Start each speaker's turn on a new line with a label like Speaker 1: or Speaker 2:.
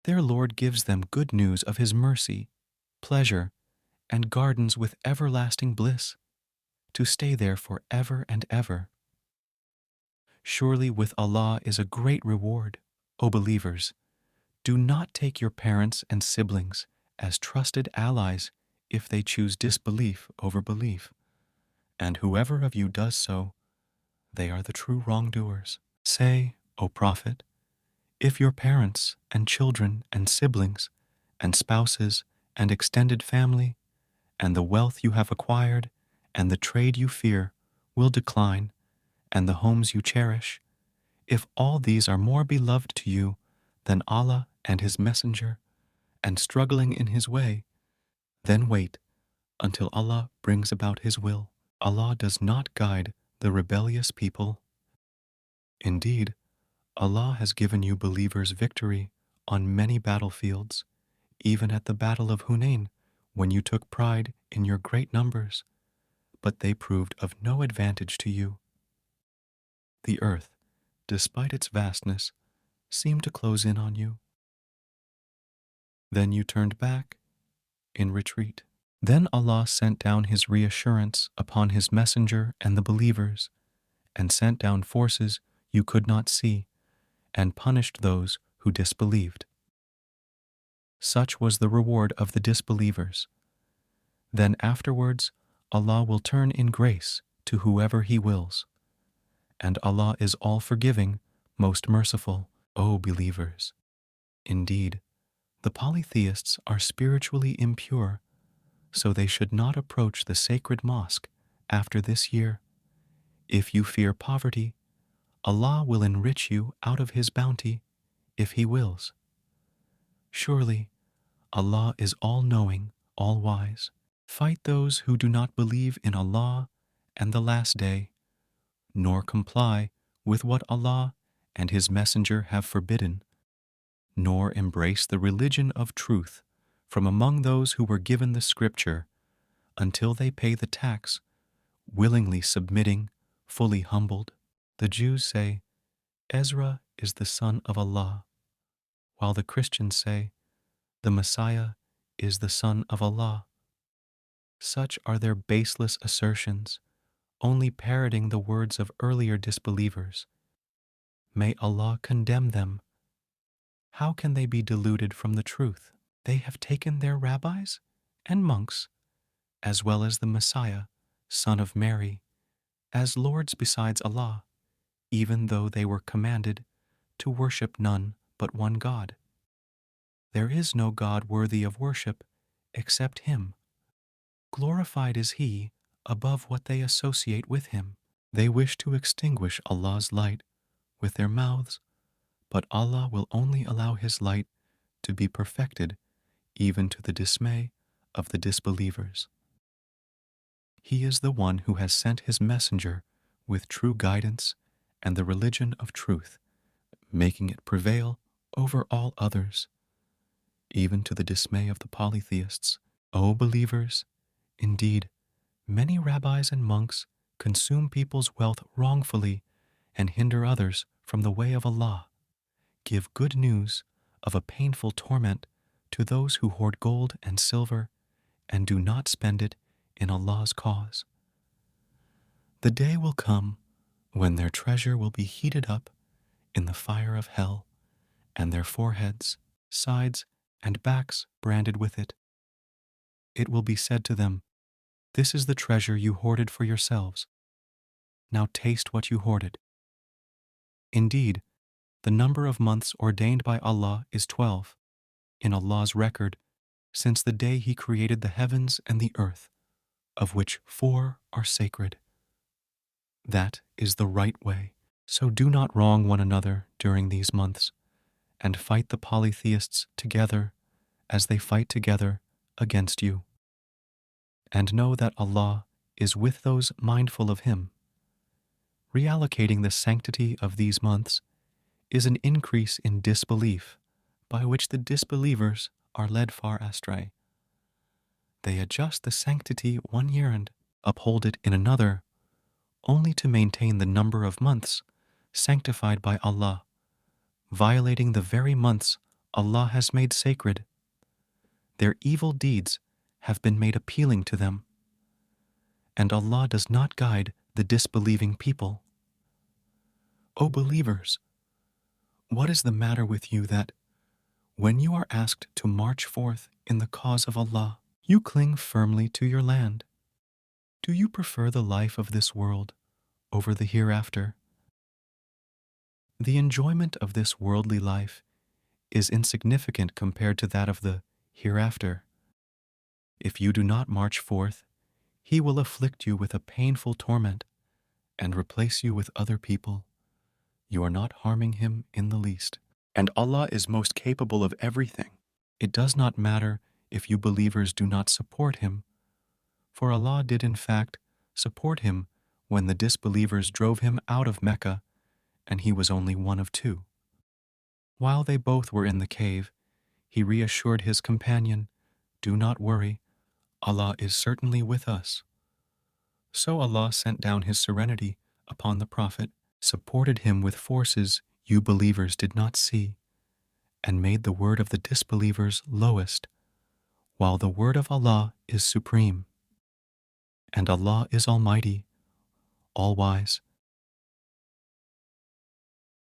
Speaker 1: Their Lord gives them good news of His mercy, pleasure, and gardens with everlasting bliss, to stay there for ever and ever. Surely with Allah is a great reward, O believers. Do not take your parents and siblings as trusted allies if they choose disbelief over belief. And whoever of you does so, they are the true wrongdoers. Say, O Prophet, if your parents and children and siblings and spouses and extended family and the wealth you have acquired and the trade you fear will decline and the homes you cherish, if all these are more beloved to you than Allah and His Messenger and struggling in His way, then wait until Allah brings about His will. Allah does not guide the rebellious people. Indeed, Allah has given you believers victory on many battlefields, even at the Battle of Hunain, when you took pride in your great numbers, but they proved of no advantage to you. The earth, despite its vastness, seemed to close in on you. Then you turned back in retreat. Then Allah sent down His reassurance upon His messenger and the believers, and sent down forces you could not see, and punished those who disbelieved. Such was the reward of the disbelievers. Then afterwards Allah will turn in grace to whoever He wills. And Allah is all-forgiving, most merciful, O believers. Indeed, the polytheists are spiritually impure, so they should not approach the sacred mosque after this year. If you fear poverty, Allah will enrich you out of His bounty, if He wills. Surely, Allah is all-knowing, all-wise. Fight those who do not believe in Allah and the Last Day, nor comply with what Allah and His Messenger have forbidden, nor embrace the religion of truth from among those who were given the Scripture, until they pay the tax, willingly submitting, fully humbled. The Jews say, Ezra is the son of Allah, while the Christians say, the Messiah is the son of Allah. Such are their baseless assertions, only parroting the words of earlier disbelievers. May Allah condemn them. How can they be deluded from the truth? They have taken their rabbis and monks, as well as the Messiah, son of Mary, as lords besides Allah, even though they were commanded to worship none but one God. There is no God worthy of worship except Him. Glorified is He above what they associate with Him. They wish to extinguish Allah's light with their mouths, but Allah will only allow His light to be perfected, even to the dismay of the disbelievers. He is the one who has sent His messenger with true guidance and the religion of truth, making it prevail over all others, even to the dismay of the polytheists. O believers, indeed, many rabbis and monks consume people's wealth wrongfully and hinder others from the way of Allah. Give good news of a painful torment to those who hoard gold and silver and do not spend it in Allah's cause. The day will come when their treasure will be heated up in the fire of hell, and their foreheads, sides, and backs branded with it. It will be said to them, This is the treasure you hoarded for yourselves. Now taste what you hoarded. Indeed, the number of months ordained by Allah is 12, in Allah's record, since the day He created the heavens and the earth, of which 4 are sacred. That is the right way. So do not wrong one another during these months, and fight the polytheists together as they fight together against you. And know that Allah is with those mindful of Him. Reallocating the sanctity of these months is an increase in disbelief, by which the disbelievers are led far astray. They adjust the sanctity one year and uphold it in another, only to maintain the number of months sanctified by Allah, violating the very months Allah has made sacred. Their evil deeds have been made appealing to them, and Allah does not guide the disbelieving people. O believers, what is the matter with you that, when you are asked to march forth in the cause of Allah, you cling firmly to your land? Do you prefer the life of this world over the hereafter? The enjoyment of this worldly life is insignificant compared to that of the hereafter. If you do not march forth, He will afflict you with a painful torment and replace you with other people. You are not harming Him in the least. And Allah is most capable of everything. It does not matter if you believers do not support Him, for Allah did in fact support Him when the disbelievers drove Him out of Mecca and He was only one of two. While they both were in the cave, He reassured His companion, "Do not worry, Allah is certainly with us." So Allah sent down His serenity upon the Prophet, supported him with forces you believers did not see, and made the word of the disbelievers lowest, while the word of Allah is supreme. And Allah is Almighty, all-wise,